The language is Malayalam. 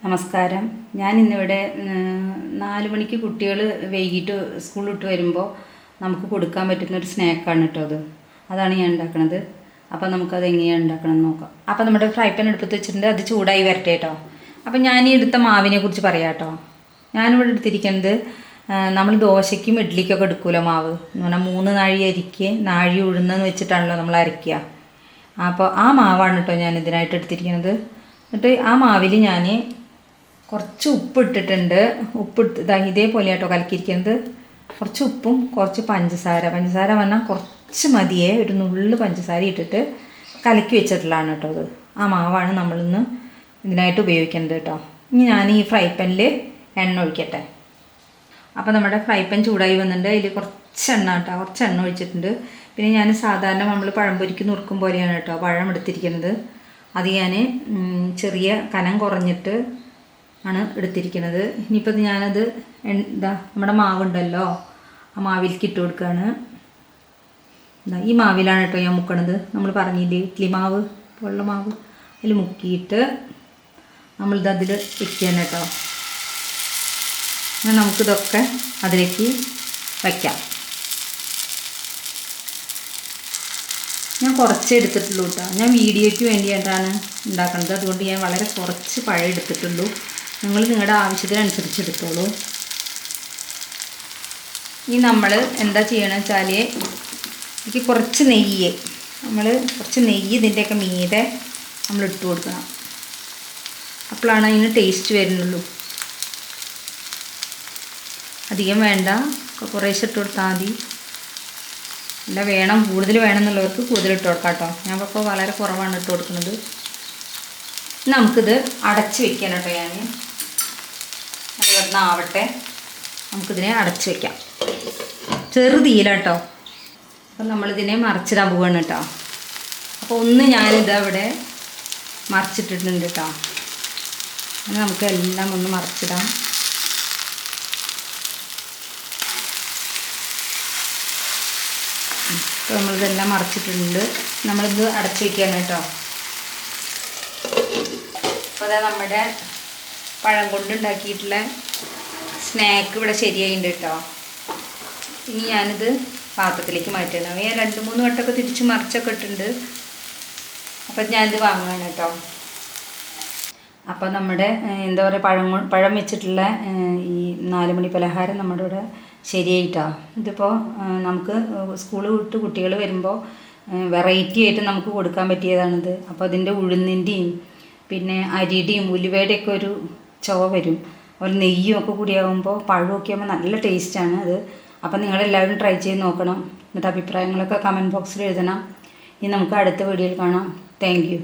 നമസ്കാരം. ഞാൻ ഇന്നിവിടെ 4 മണിക്ക് കുട്ടികൾ വൈകിട്ട് സ്കൂളിൽ വിട്ട് വരുമ്പോൾ നമുക്ക് കൊടുക്കാൻ പറ്റുന്ന ഒരു സ്നാക്കാണ് കേട്ടോ അത്. അതാണ് ഞാൻ ഉണ്ടാക്കുന്നത്. അപ്പോൾ നമുക്കത് എങ്ങനെയാണ് ഉണ്ടാക്കണമെന്ന് നോക്കാം. അപ്പോൾ നമ്മുടെ ഫ്രൈ പാൻ എടുപ്പത്ത് വെച്ചിട്ടുണ്ട്, അത് ചൂടായി വരട്ടെ കേട്ടോ. അപ്പോൾ ഞാൻ ഈ എടുത്ത മാവിനെ കുറിച്ച് പറയാം കേട്ടോ. ഞാനിവിടെ എടുത്തിരിക്കുന്നത് നമ്മൾ ദോശയ്ക്കും ഇഡ്ഡലിക്കൊക്കെ എടുക്കുമല്ലോ മാവ് എന്ന് പറഞ്ഞാൽ 3 നാഴി അരിക്ക് നാഴി ഉഴുന്നെന്ന് വെച്ചിട്ടാണല്ലോ നമ്മൾ അരയ്ക്കുക. അപ്പോൾ ആ മാവാണ് കേട്ടോ ഞാൻ ഇതിനായിട്ട് എടുത്തിരിക്കുന്നത്. എന്നിട്ട് ആ മാവിൽ ഞാൻ കുറച്ച് ഉപ്പ് ഇട്ടിട്ടുണ്ട്. ഇതേപോലെ കേട്ടോ കലക്കിയിരിക്കുന്നത്. കുറച്ച് ഉപ്പും കുറച്ച് പഞ്ചസാര പറഞ്ഞാൽ കുറച്ച് മതിയേ, ഒരു നുള്ളു പഞ്ചസാര ഇട്ടിട്ട് കലക്കി വെച്ചിട്ടുള്ളതാണ് കേട്ടോ അത്. ആ മാവാണ് നമ്മളിന്ന് ഇതിനായിട്ട് ഉപയോഗിക്കുന്നത് കേട്ടോ. ഇനി ഞാൻ ഈ ഫ്രൈ പാനിൽ എണ്ണ ഒഴിക്കട്ടെ. അപ്പോൾ നമ്മുടെ ഫ്രൈ പാൻ ചൂടായി വന്നിട്ടുണ്ട്. അതിൽ കുറച്ച് എണ്ണ ഒഴിച്ചിട്ടുണ്ട്. പിന്നെ ഞാൻ സാധാരണ നമ്മൾ പഴംപൊരിക്ക് നുറുക്കും പോലെയാണ് കേട്ടോ പഴം എടുത്തിരിക്കുന്നത്. അത് ഞാൻ ചെറിയ കനം കുറഞ്ഞിട്ട് ആണ് എടുത്തിരിക്കുന്നത്. ഇനിയിപ്പോൾ ഞാനത് നമ്മുടെ മാവുണ്ടല്ലോ, ആ മാവിലേക്ക് ഇട്ട് കൊടുക്കുകയാണ്. ഈ മാവിലാണ് കേട്ടോ ഞാൻ മുക്കണത്. നമ്മൾ പറഞ്ഞില്ലേ ഇഡ്ഡലി മാവ് പോലുള്ള മാവ്, അതിൽ മുക്കിയിട്ട് നമ്മളിതതിൽ വെക്കുകയാണ് കേട്ടോ. അങ്ങനെ നമുക്കിതൊക്കെ അതിലേക്ക് വയ്ക്കാം. ഞാൻ കുറച്ചേ എടുത്തിട്ടുള്ളൂ കേട്ടോ. ഞാൻ വീഡിയോയ്ക്ക് വേണ്ടിയിട്ടാണ് ഉണ്ടാക്കുന്നത്. അതുകൊണ്ട് ഞാൻ വളരെ കുറച്ച് പഴം എടുത്തിട്ടുള്ളൂ. നിങ്ങൾ നിങ്ങളുടെ ആവശ്യത്തിനനുസരിച്ച് എടുത്തോളൂ. ഇനി നമ്മൾ എന്താ ചെയ്യണമെന്ന് വെച്ചാൽ, എനിക്ക് കുറച്ച് നെയ്യ് ഇതിൻ്റെയൊക്കെ മീതെ നമ്മൾ ഇട്ട് കൊടുക്കണം. അപ്പോഴാണ് അതിന് ടേസ്റ്റ് വരുന്നുള്ളൂ. അധികം വേണ്ട, കുറേശ്ശെ ഇട്ട് കൊടുത്താൽ മതി. അല്ല കൂടുതൽ വേണമെന്നുള്ളവർക്ക് കൂടുതൽ ഇട്ട് കൊടുക്കാം കേട്ടോ. ഞാൻ ഇപ്പോൾ വളരെ കുറവാണ് ഇട്ട് കൊടുക്കുന്നത്. നമുക്കിത് അടച്ച് വെക്കാൻ കേട്ടോ. അത് കിടന്നാവട്ടെ. നമുക്കിതിനെ അടച്ച് വെക്കാം ചെറുതീയിലാട്ടോ. അപ്പം നമ്മളിതിനെ മറിച്ചിടാൻ പോവുകയാണ് കേട്ടോ. അപ്പോൾ ഞാനിതവിടെ മറിച്ചിട്ടിട്ടുണ്ട് കേട്ടോ. അങ്ങനെ നമുക്ക് എല്ലാം ഒന്ന് മറിച്ചിടാം. അപ്പോൾ നമ്മളിതെല്ലാം മറിച്ചിട്ടുണ്ട്. നമ്മളിത് അടച്ച് വയ്ക്കുകയാണ് കേട്ടോ. അപ്പോൾ അതാ നമ്മുടെ പഴം കൊണ്ടുണ്ടാക്കിയിട്ടുള്ള സ്നാക്ക് ഇവിടെ ശരിയായിട്ടുണ്ട് കേട്ടോ. ഇനി ഞാനിത് പാത്രത്തിലേക്ക് മാറ്റണം. ഞാൻ 2-3 വട്ടമൊക്കെ തിരിച്ച് മറിച്ചൊക്കെ ഇട്ടിട്ടുണ്ട്. അപ്പം ഞാനിത് വാങ്ങുകയാണ് കേട്ടോ. അപ്പോൾ നമ്മുടെ എന്താ പറയുക പഴം വെച്ചിട്ടുള്ള ഈ 4 മണി പലഹാരം നമ്മുടെ ഇവിടെ ശരിയായിട്ടാണ്. ഇതിപ്പോൾ നമുക്ക് സ്കൂൾ വിട്ട് കുട്ടികൾ വരുമ്പോൾ വെറൈറ്റി ആയിട്ട് നമുക്ക് കൊടുക്കാൻ പറ്റിയതാണിത്. അപ്പോൾ അതിൻ്റെ ഉഴുന്നിൻ്റെയും പിന്നെ അരിയുടെയും ഉലുവയുടെയൊക്കെ ഒരു ചുവ വരും. അതുപോലെ നെയ്യും ഒക്കെ കൂടിയാകുമ്പോൾ പഴമൊക്കെ ആകുമ്പോൾ നല്ല ടേസ്റ്റാണ് അത്. അപ്പം നിങ്ങളെല്ലാവരും ട്രൈ ചെയ്ത് നോക്കണം. എന്നിട്ട് അഭിപ്രായങ്ങളൊക്കെ കമൻറ്റ് ബോക്സിൽ എഴുതണം. ഇനി നമുക്ക് അടുത്ത വീഡിയോയിൽ കാണാം. Thank you.